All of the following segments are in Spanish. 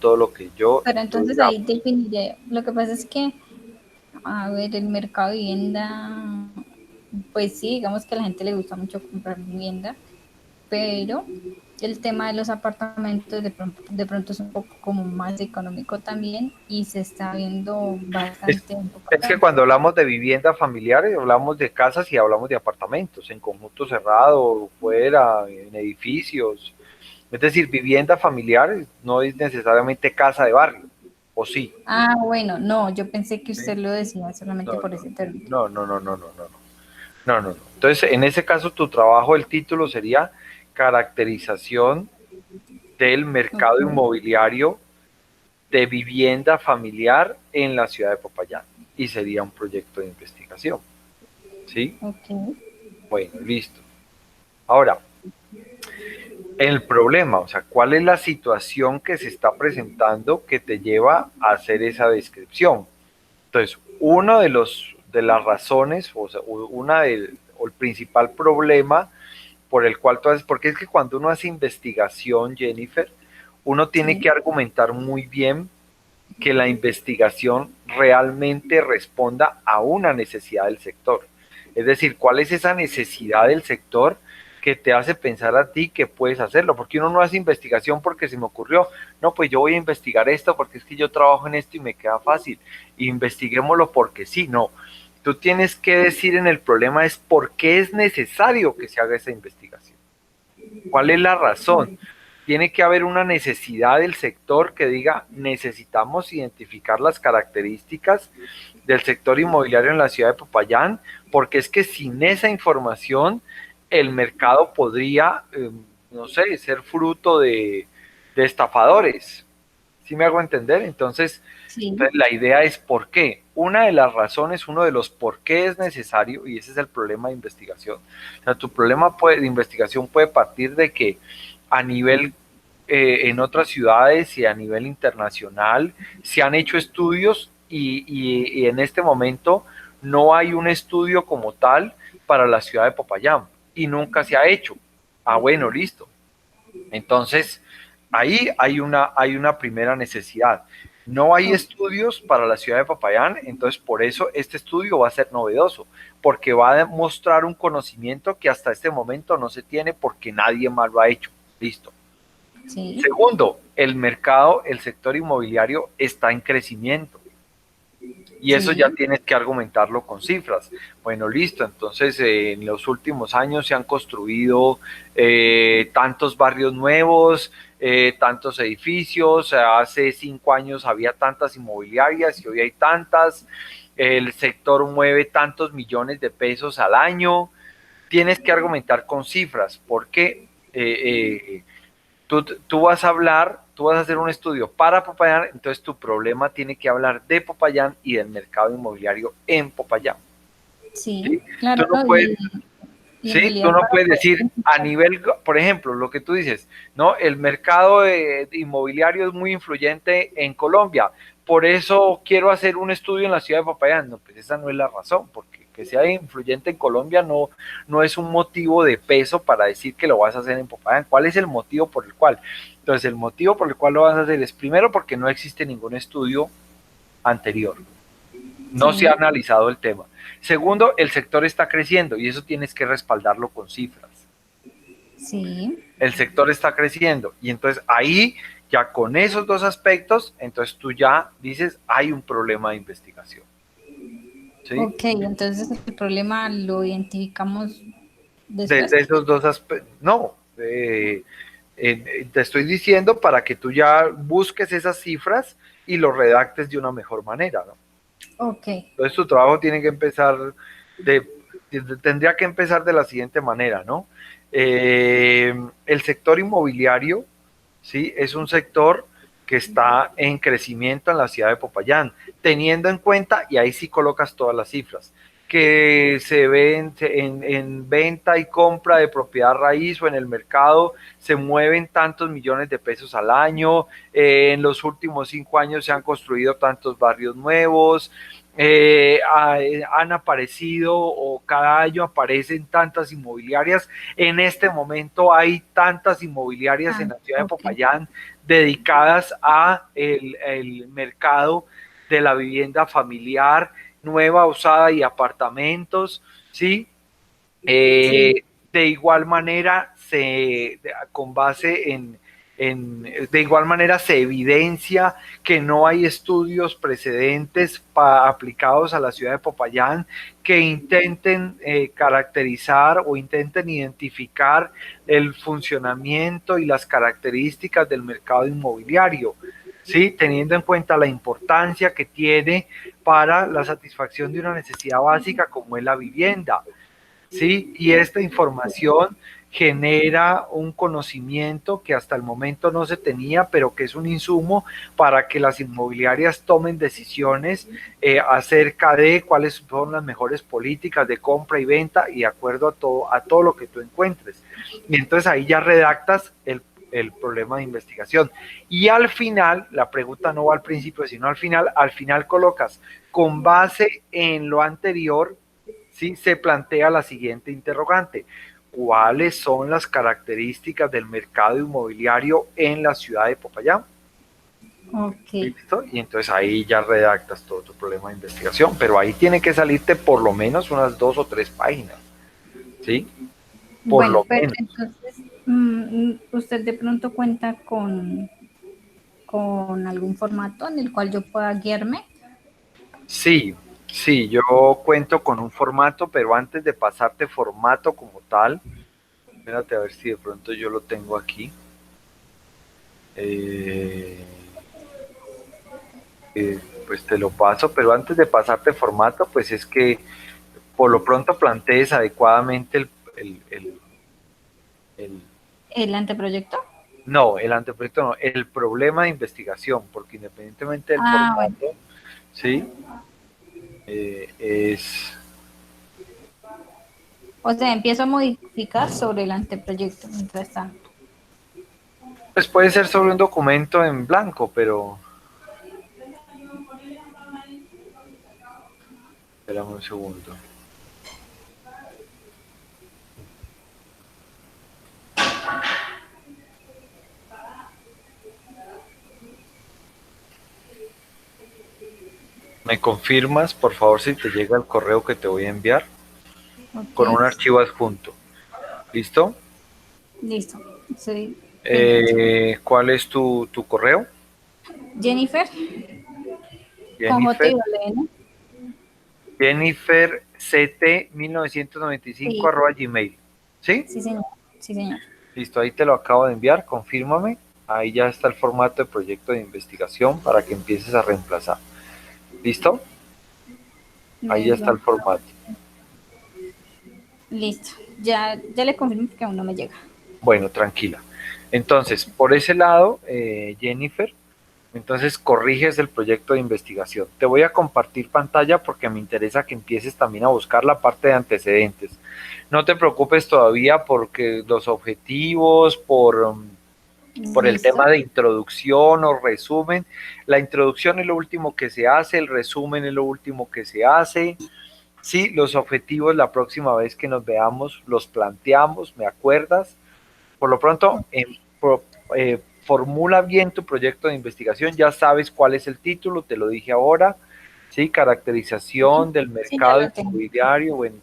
todo lo que Pero yo entonces diga. ahí definiré. Lo que pasa es que, a ver, el mercado de vivienda, pues sí, digamos que a la gente le gusta mucho comprar vivienda, pero el tema de los apartamentos de pronto es un poco como más económico también y se está viendo Es, bastante en es que Popayán. cuando hablamos de vivienda familiar, hablamos de casas y hablamos de apartamentos, en conjunto cerrado, fuera, en edificios. Es decir, vivienda familiar no es necesariamente casa de barrio, ¿o sí? Ah, bueno, no, yo pensé que ¿Sí? usted lo decía solamente No, por ese término. no, no, no, no, no, no, no, no, no. Entonces, en ese caso, tu trabajo, el título sería caracterización del mercado Ok, inmobiliario de vivienda familiar en la ciudad de Popayán. Y sería un proyecto de investigación, ¿sí? ok. Bueno, listo. Ahora, el problema, o sea, ¿cuál es la situación que se está presentando que te lleva a hacer esa descripción? Entonces, uno de las razones, o sea, o el principal problema por el cual tú haces, porque es que cuando uno hace investigación, Jennifer, uno tiene que Sí, argumentar muy bien que la investigación realmente responda a una necesidad del sector. Es decir, ¿cuál es esa necesidad del sector que te hace pensar a ti que puedes hacerlo? Porque uno no hace investigación porque se me ocurrió, no, pues yo voy a investigar esto porque es que yo trabajo en esto y me queda fácil. Investiguémoslo porque sí, no. Tú tienes que decir en el problema es por qué es necesario que se haga esa investigación. ¿Cuál es la razón? Tiene que haber una necesidad del sector que diga necesitamos identificar las características del sector inmobiliario en la ciudad de Popayán, porque es que sin esa información el mercado podría, no sé, ser fruto de estafadores. ¿Sí me hago entender? Entonces, sí, la idea es por qué. Una de las razones, uno de los por qué es necesario, y ese es el problema de investigación. O sea, tu problema de investigación puede partir de que a nivel en otras ciudades y a nivel internacional se han hecho estudios y en este momento no hay un estudio como tal para la ciudad de Popayán y nunca se ha hecho. Ah, bueno, listo. Entonces, ahí hay una primera necesidad. No hay ok. estudios para la ciudad de Popayán, entonces por eso este estudio va a ser novedoso, porque va a demostrar un conocimiento que hasta este momento no se tiene porque nadie más lo ha hecho. Listo. Sí, Segundo, el mercado, el sector inmobiliario está en crecimiento. Y eso ya sí, tienes que argumentarlo con cifras. Bueno, listo, entonces en los últimos años se han construido tantos barrios nuevos, tantos edificios, hace 5 años había tantas inmobiliarias y hoy hay tantas, el sector mueve tantos millones de pesos al año, tienes que argumentar con cifras, porque tú vas a hablar, tú vas a hacer un estudio para Popayán, entonces tu problema tiene que hablar de Popayán y del mercado inmobiliario en Popayán. ¿Sí? sí, claro, Tú no ¿no? puedes, Y en ¿sí? Tú realidad no para puedes poder decir a identificar. nivel, por ejemplo, lo que tú dices, ¿no? El mercado inmobiliario es muy influyente en Colombia, por eso quiero hacer un estudio en la ciudad de Popayán. No, pues esa no es la razón, porque que sea influyente en Colombia no es un motivo de peso para decir que lo vas a hacer en Popayán. ¿Cuál es el motivo por el cual? Entonces, el motivo por el cual lo vas a hacer es primero porque no existe ningún estudio anterior. No se ha Sí, analizado el tema. Segundo, el sector está creciendo y eso tienes que respaldarlo con cifras. sí, El sector está creciendo y entonces ahí ya con esos dos aspectos, entonces tú ya dices, hay un problema de investigación. ¿Sí? ok, entonces el problema lo identificamos De después. esos dos aspectos, no, te estoy diciendo para que tú ya busques esas cifras y lo redactes de una mejor manera, ¿no? Ok, Entonces tu trabajo tiene que empezar de, tendría que empezar de la siguiente manera, ¿no? El sector inmobiliario, ¿sí? Es un sector que está en crecimiento en la ciudad de Popayán, teniendo en cuenta, y ahí sí colocas todas las cifras, que se ven en venta y compra de propiedad raíz o en el mercado se mueven tantos millones de pesos al año, en los últimos 5 años se han construido tantos barrios nuevos, han aparecido o cada año aparecen tantas inmobiliarias. En este momento hay tantas inmobiliarias en la ciudad de ok, Popayán dedicadas a el mercado de la vivienda familiar, nueva, usada y apartamentos, ¿sí? Sí. De igual manera, con base de igual manera se evidencia que no hay estudios precedentes aplicados a la ciudad de Popayán que intenten caracterizar o intenten identificar el funcionamiento y las características del mercado inmobiliario, ¿sí? Teniendo en cuenta la importancia que tiene para la satisfacción de una necesidad básica como es la vivienda. ¿Sí? Y esta información genera un conocimiento que hasta el momento no se tenía, pero que es un insumo para que las inmobiliarias tomen decisiones acerca de cuáles son las mejores políticas de compra y venta y de acuerdo a todo lo que tú encuentres. Y entonces ahí ya redactas el problema de investigación. Y al final, la pregunta no va al principio, sino al final colocas, con base en lo anterior, ¿sí? Se plantea la siguiente interrogante: ¿cuáles son las características del mercado inmobiliario en la ciudad de Popayán? Ok. ¿Listo? Y entonces ahí ya redactas todo tu problema de investigación, pero ahí tiene que salirte por lo menos unas 2 o 3 páginas, ¿sí? Por Bueno, lo pero menos. entonces, ¿usted de pronto cuenta con algún formato en el cual yo pueda guiarme? Sí, sí, yo cuento con un formato, pero antes de pasarte formato como tal, espérate a ver si de pronto yo lo tengo aquí. Eh, pues te lo paso, pero antes de pasarte formato, pues es que por lo pronto plantees adecuadamente el ¿El anteproyecto? no, el anteproyecto no, el problema de investigación, porque independientemente del Ah, bueno. formato, ¿sí? Es, O sea, empiezo a modificar sobre el anteproyecto mientras tanto. pues puede ser sobre un documento en blanco, pero espérame un segundo. ¿Me confirmas, por favor, si te llega el correo que te voy a enviar Ok, con un archivo adjunto? ¿Listo? listo. Estoy pendiente. ¿Cuál es tu correo? Jennifer, con J Jennifer. y doble N. Jennifer CT 1995 Sí, arroba gmail. ¿Sí? sí, señor. Sí, señor. Listo, ahí te lo acabo de enviar, confírmame. Ahí ya está el formato de proyecto de investigación para que empieces a reemplazar. ¿Listo? Ahí Me ya está el lo... formato. Listo. Ya le confirmo que aún no me llega. Bueno, tranquila. Entonces, por ese lado, Jennifer, entonces corriges el proyecto de investigación. Te voy a compartir pantalla porque me interesa que empieces también a buscar la parte de antecedentes. No te preocupes todavía porque los objetivos, por el Listo. tema de introducción o resumen. La introducción es lo último que se hace, el resumen es lo último que se hace. Sí, los objetivos la próxima vez que nos veamos los planteamos, ¿me acuerdas? Por lo pronto, formula bien tu proyecto de investigación, ya sabes cuál es el título, te lo dije ahora, ¿sí? Caracterización del Sí, ya mercado lo tengo. inmobiliario, bueno,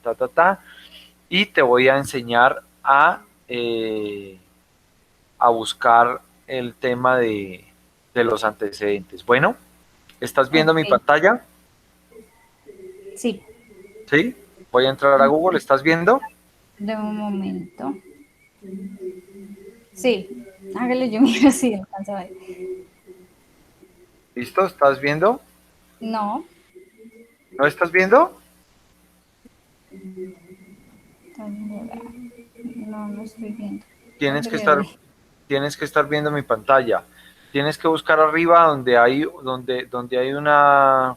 y te voy a enseñar a buscar el tema de los antecedentes. Bueno, ¿estás viendo mi Ok. pantalla? Sí. ¿Sí? Voy a entrar a Google, ¿estás viendo? De un momento. Sí. Hágale yo miro si alcanza a ver. ¿Listo? ¿Estás viendo? No. ¿No estás viendo? No, no estoy viendo. Tienes ¿Dónde que le estar, doy? tienes que estar viendo mi pantalla. Tienes que buscar arriba donde hay una,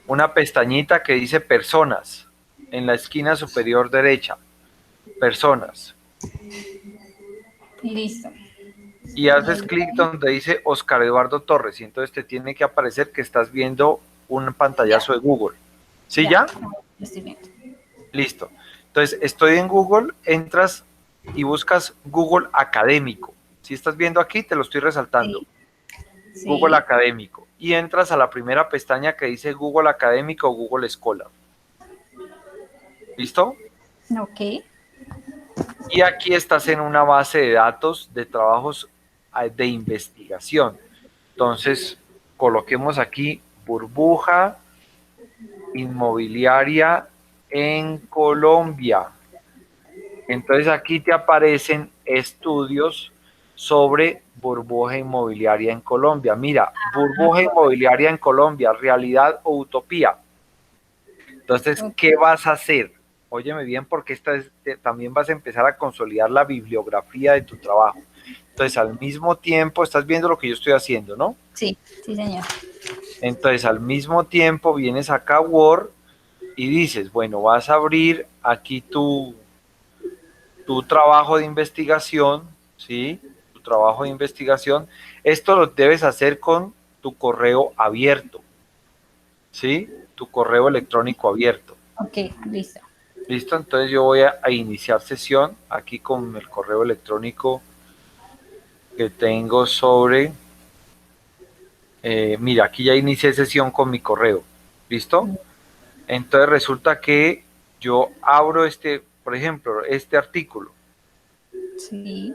una pestañita que dice personas en la esquina superior derecha. Personas. Listo. Y haces clic donde dice Oscar Eduardo Torres y entonces te tiene que aparecer que estás viendo un Ya, pantallazo de Google. ¿Sí ya. ya? Lo estoy viendo. Listo. Entonces estoy en Google, entras y buscas Google Académico. Si estás viendo aquí, te lo estoy resaltando. Sí, Google sí, Académico. Y entras a la primera pestaña que dice Google Académico o Google Scholar. ¿Listo? ok, Y aquí estás en una base de datos de trabajos de investigación. Entonces, coloquemos aquí burbuja inmobiliaria en Colombia. Entonces aquí te aparecen estudios sobre burbuja inmobiliaria en Colombia. Mira, burbuja inmobiliaria en Colombia, realidad o utopía. Entonces, ok, ¿qué vas a hacer? Óyeme bien, porque también vas a empezar a consolidar la bibliografía de tu trabajo. Entonces, al mismo tiempo, estás viendo lo que yo estoy haciendo, ¿no? sí, sí, señor. Entonces, al mismo tiempo, vienes acá a Word y dices, bueno, vas a abrir aquí tu trabajo de investigación, ¿sí? Tu trabajo de investigación. Esto lo debes hacer con tu correo abierto, ¿sí? Tu correo electrónico abierto. Ok, listo. Listo, entonces yo voy a iniciar sesión aquí con el correo electrónico que tengo sobre, mira, aquí ya inicié sesión con mi correo. ¿Listo? Entonces resulta que yo abro este, por ejemplo, este artículo. Sí,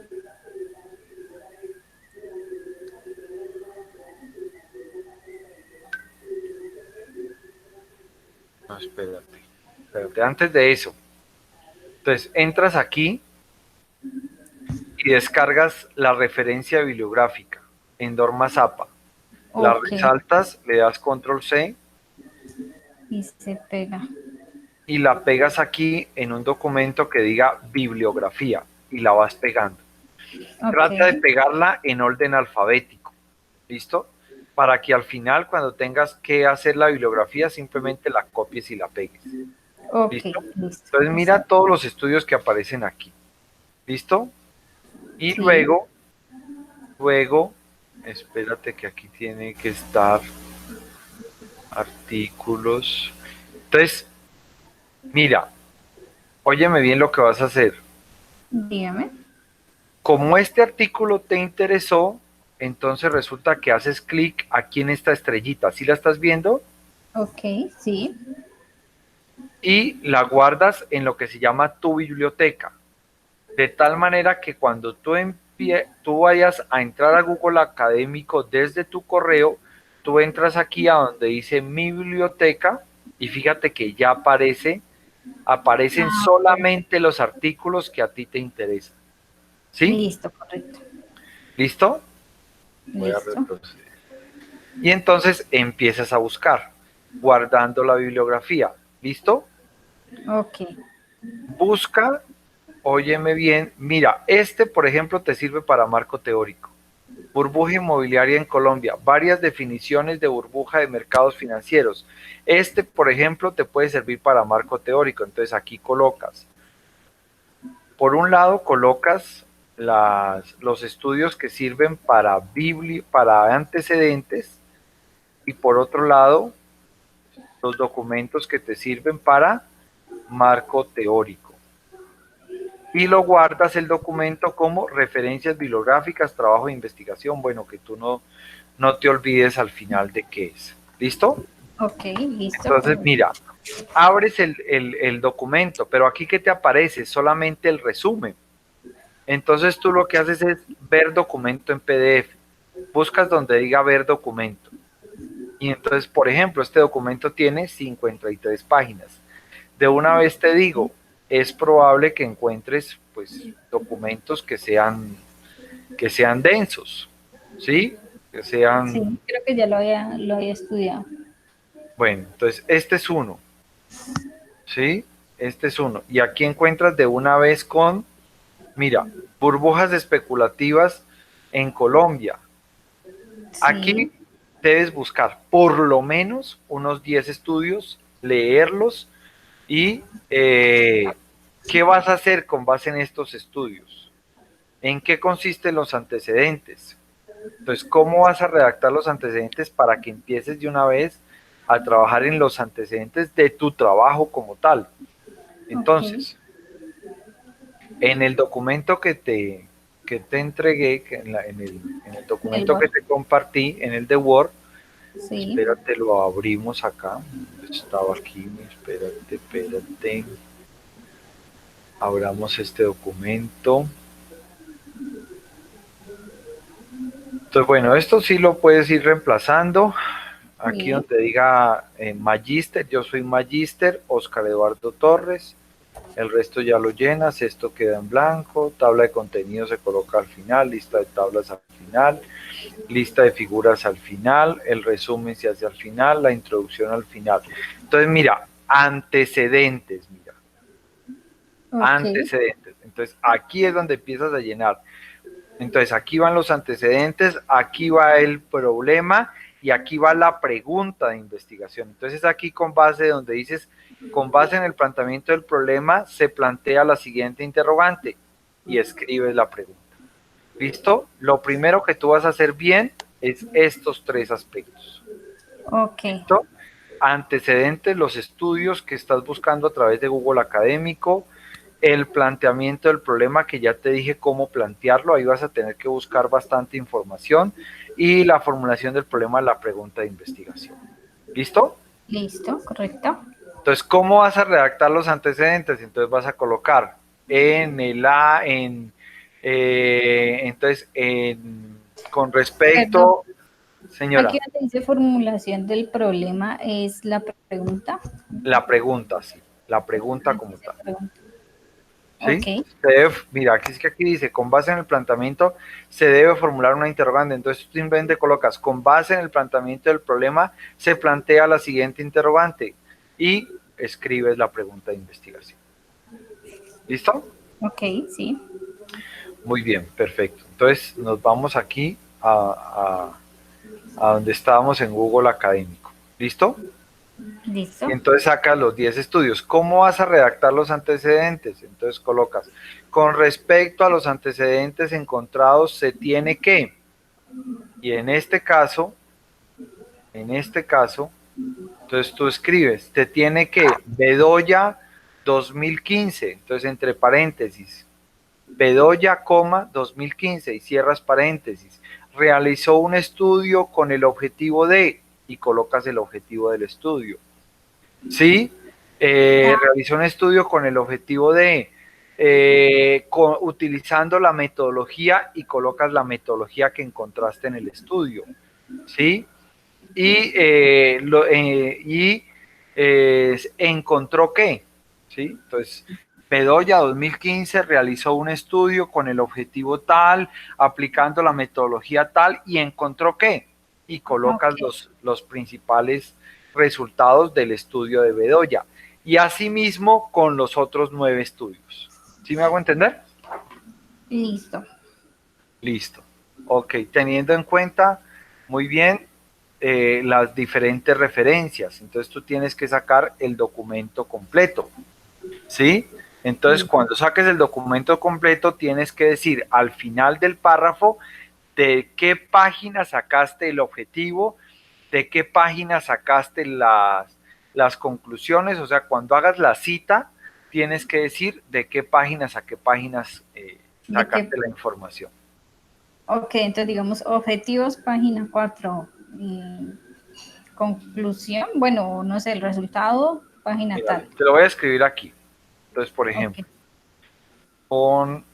No, espérate, antes de eso. Entonces entras aquí y descargas la referencia bibliográfica en Dorma Zapa. La ok, resaltas, le das control C y se pega. y la pegas aquí en un documento que diga bibliografía y la vas pegando. Ok, Trata de pegarla en orden alfabético, ¿listo? Para que al final, cuando tengas que hacer la bibliografía, simplemente la copies y la pegues, ok, ¿listo? listo. Entonces mira Está. todos los estudios que aparecen aquí, ¿listo? Y Sí, luego, espérate que aquí tiene que estar artículos. Entonces, mira, óyeme bien lo que vas a hacer. dígame. Como este artículo te interesó, entonces resulta que haces clic aquí en esta estrellita, ¿sí la estás viendo? Ok, sí. Y la guardas en lo que se llama tu biblioteca, de tal manera que cuando tú vayas a entrar a Google Académico desde tu correo, tú entras aquí a donde dice mi biblioteca y fíjate que ya aparecen Ah, ok. solamente los artículos que a ti te interesan. ¿Sí? Listo, correcto. ¿Listo? Voy a Listo. retroceder. Y entonces empiezas a buscar, guardando la bibliografía. ¿Listo? Ok, Busca, óyeme bien, mira, este por ejemplo te sirve para marco teórico. Burbuja inmobiliaria en Colombia, varias definiciones de burbuja de mercados financieros. Este, por ejemplo, te puede servir para marco teórico. Entonces aquí colocas, por un lado colocas los estudios que sirven para antecedentes y por otro lado los documentos que te sirven para marco teórico. Y lo guardas el documento como referencias bibliográficas, trabajo de investigación, bueno, que tú no te olvides al final de qué es. ¿Listo? ok, listo, Entonces, correcto. mira, abres el documento, pero aquí que te aparece solamente el resumen. Entonces tú lo que haces es ver documento en PDF. Buscas donde diga ver documento. Y entonces, por ejemplo, este documento tiene 53 páginas. De una vez te digo, es probable que encuentres pues documentos que sean densos, ¿sí? Que sean, Sí, creo que ya lo había estudiado. bueno, entonces este es uno, ¿sí? Este es uno. Y aquí encuentras de una vez con, mira, burbujas especulativas en Colombia. Aquí Sí, debes buscar por lo menos unos 10 estudios, leerlos y ¿qué vas a hacer con base en estos estudios? ¿En qué consisten los antecedentes? Entonces, ¿cómo vas a redactar los antecedentes para que empieces de una vez a trabajar en los antecedentes de tu trabajo como tal? ok, Entonces, En el documento que te entregué, en el En el documento que Word. te compartí, en el de Word, Sí. espérate, lo abrimos acá. Estaba aquí, espérate. Abramos este documento. Entonces, bueno, esto sí lo puedes ir reemplazando. Aquí Sí. donde diga Magister, yo soy Magister, Oscar Eduardo Torres. El resto ya lo llenas, esto queda en blanco. Tabla de contenido se coloca al final, lista de tablas al final, lista de figuras al final, el resumen se hace al final, la introducción al final. Entonces, mira, antecedentes, mira, Ok. antecedentes. Entonces, aquí es donde empiezas a llenar. Entonces, aquí van los antecedentes, aquí va el problema y aquí va la pregunta de investigación. Entonces, aquí con base donde dices, con base en el planteamiento del problema, se plantea la siguiente interrogante y escribes la pregunta. ¿Listo? Lo primero que tú vas a hacer bien es estos tres aspectos. Ok. ¿Listo? Antecedentes, los estudios que estás buscando a través de Google Académico, el planteamiento del problema que ya te dije cómo plantearlo, ahí vas a tener que buscar bastante información y la formulación del problema, la pregunta de investigación. ¿Listo? Listo, correcto. Entonces, ¿cómo vas a redactar los antecedentes? Entonces vas a colocar en el A, entonces, con Perdón, respecto, aquí señora, donde dice formulación del problema es la pregunta. la pregunta, sí, la pregunta como tal. Ok, ¿Sí? Mira, aquí es que aquí dice, con base en el planteamiento se debe formular una interrogante. Entonces tú simplemente colocas, con base en el planteamiento del problema se plantea la siguiente interrogante y escribes la pregunta de investigación. ¿Listo? ok, sí. Muy bien, perfecto. Entonces nos vamos aquí a donde estábamos en Google Académico. ¿Listo? Y Listo. entonces sacas los 10 estudios. ¿Cómo vas a redactar los antecedentes? Entonces colocas, con respecto a los antecedentes encontrados, se tiene que, y en este caso, entonces tú escribes, te tiene que, Bedoya 2015, entonces entre paréntesis, Bedoya, 2015, y cierras paréntesis, realizó un estudio con el objetivo de, y colocas el objetivo del estudio. ¿Sí? Ah, Realizó un estudio con el objetivo de, utilizando la metodología y colocas la metodología que encontraste en el estudio, ¿sí? Y encontró qué, ¿sí? Entonces, Bedoya 2015 realizó un estudio con el objetivo tal, aplicando la metodología tal y encontró qué, y ok, colocas los principales resultados del estudio de Bedoya. Y asimismo con los otros 9 estudios. ¿Sí me hago entender? listo. Listo. Ok, teniendo en cuenta, muy bien, las diferentes referencias. Entonces tú tienes que sacar el documento completo, ¿sí? Entonces Listo. cuando saques el documento completo tienes que decir al final del párrafo de qué página sacaste el objetivo, de qué página sacaste las conclusiones, o sea, cuando hagas la cita tienes que decir de qué páginas a qué páginas ¿De sacaste qué? la información. Ok, entonces digamos objetivos, página 4. Conclusión, bueno, no sé, el resultado, página Mira, tal. te lo voy a escribir aquí. Entonces, por Ok, ejemplo, con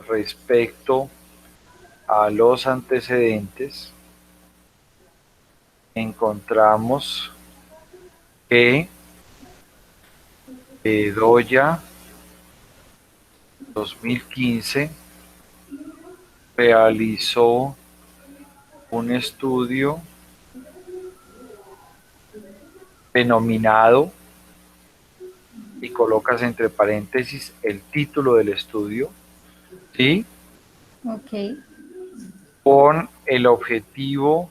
respecto a los antecedentes, encontramos que Bedoya 2015 realizó un estudio denominado, y colocas entre paréntesis el título del estudio, ¿sí? ok, Con el objetivo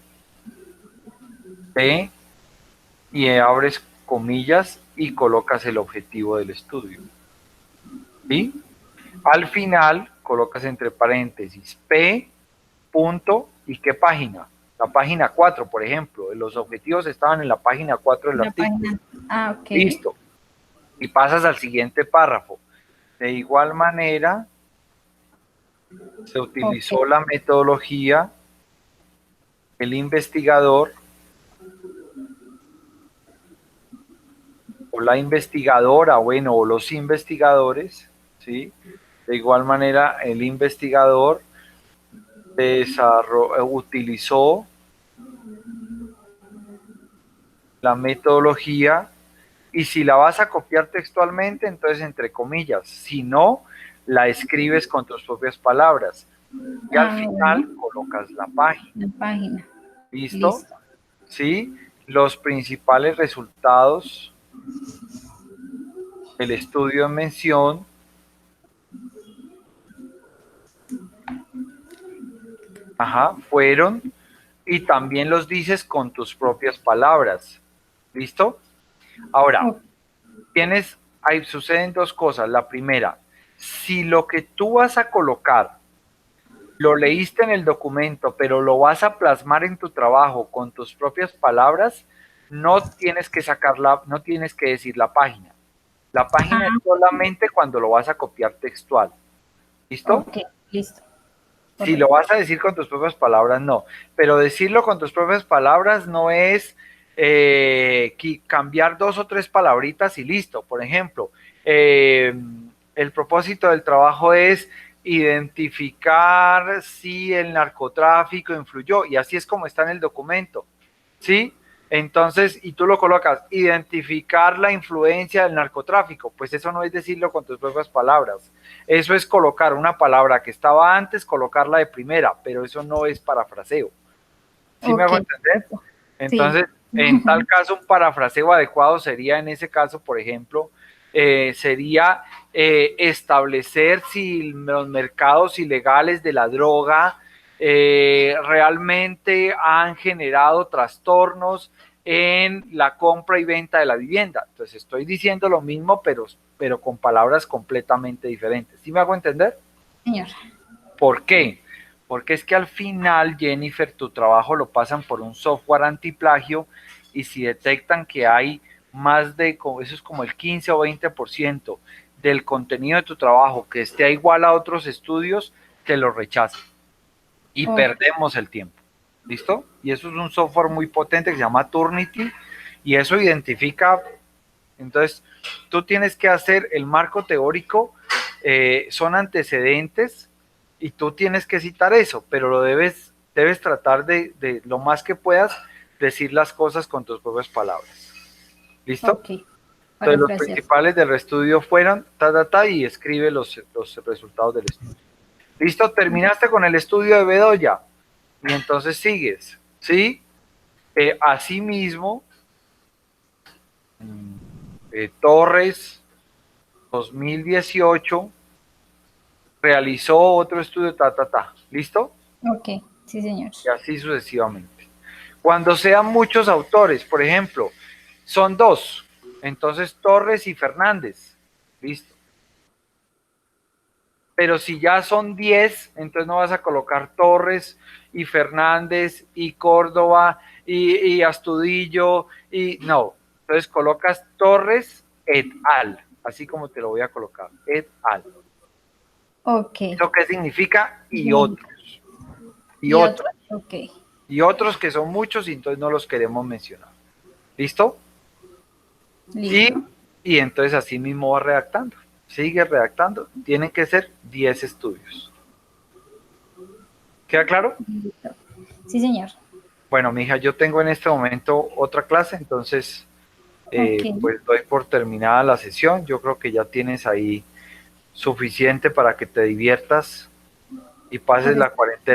de, y abres comillas y colocas el objetivo del estudio, ¿sí? Al final colocas entre paréntesis P, punto, ¿y qué página? La página 4, por ejemplo. Los objetivos estaban en la página 4 del la artículo. página. Ah, ok, Listo. Y pasas al siguiente párrafo. De igual manera, se utilizó Ok. la metodología, el investigador o la investigadora, bueno, o los investigadores, ¿sí? De igual manera, el investigador utilizó la metodología y si la vas a copiar textualmente, entonces entre comillas, si no, la escribes con tus propias palabras y al Ah, final bueno, colocas la página. la página. ¿Listo? Listo. ¿Sí? Los principales resultados del estudio en mención, ajá, fueron, y también los dices con tus propias palabras. ¿Listo? Ahora, Ok. ahí suceden dos cosas. La primera, si lo que tú vas a colocar lo leíste en el documento, pero lo vas a plasmar en tu trabajo con tus propias palabras, no tienes que sacarla, no tienes que decir la página. La página es Ah, solamente cuando lo vas a copiar textual. ¿Listo? ok, listo. Si lo Correcto. vas a decir con tus propias palabras, no. Pero decirlo con tus propias palabras no es cambiar dos o tres palabritas y listo. Por ejemplo, eh, el propósito del trabajo es identificar si el narcotráfico influyó, y así es como está en el documento, ¿sí? Entonces, y tú lo colocas, identificar la influencia del narcotráfico, pues eso no es decirlo con tus propias palabras, eso es colocar una palabra que estaba antes, colocarla de primera, pero eso no es parafraseo. ¿Sí me Ok, hago entender? listo. Sí. Entonces, en tal caso, un parafraseo adecuado sería, en ese caso, por ejemplo, sería establecer si los mercados ilegales de la droga realmente han generado trastornos en la compra y venta de la vivienda. Entonces, estoy diciendo lo mismo, pero con palabras completamente diferentes. ¿Sí me hago entender? Señor. ¿Por qué? Porque es que al final, Jennifer, tu trabajo lo pasan por un software antiplagio y si detectan que hay más de, eso es como el 15 o 20% del contenido de tu trabajo que esté igual a otros estudios, te lo rechazan y Ok, perdemos el tiempo. ¿Listo? Y eso es un software muy potente que se llama Turnitin y eso identifica. Entonces, tú tienes que hacer el marco teórico, son antecedentes y tú tienes que citar eso, pero debes tratar de lo más que puedas decir las cosas con tus propias palabras. ¿Listo? ok. Entonces, los Parafrasear. principales del estudio fueron y escribe los resultados del estudio. ¿Listo? Terminaste con el estudio de Bedoya y entonces sigues, ¿sí? Asimismo, Torres 2018 realizó otro estudio, ¿listo? Ok, sí, señor. Y así sucesivamente. Cuando sean muchos autores, por ejemplo, son dos, entonces Torres y Fernández, ¿listo? Pero si ya son 10, entonces no vas a colocar Torres y Fernández y Córdoba y Astudillo y no. Entonces colocas Torres et al, así como te lo voy a colocar, et al. Ok. ¿Eso qué significa? ¿Qué Y significa? otros, y ¿Y otro? otros, Ok. y otros que son muchos y entonces no los queremos mencionar. ¿Listo? Y, Listo. y entonces así mismo va redactando. Sigue redactando. Tienen que ser 10 estudios. ¿Queda claro? Listo. Sí, señor. Bueno, mija, yo tengo en este momento otra clase, entonces Ok. pues doy por terminada la sesión. Yo creo que ya tienes ahí suficiente para que te diviertas y pases Por la cuarentena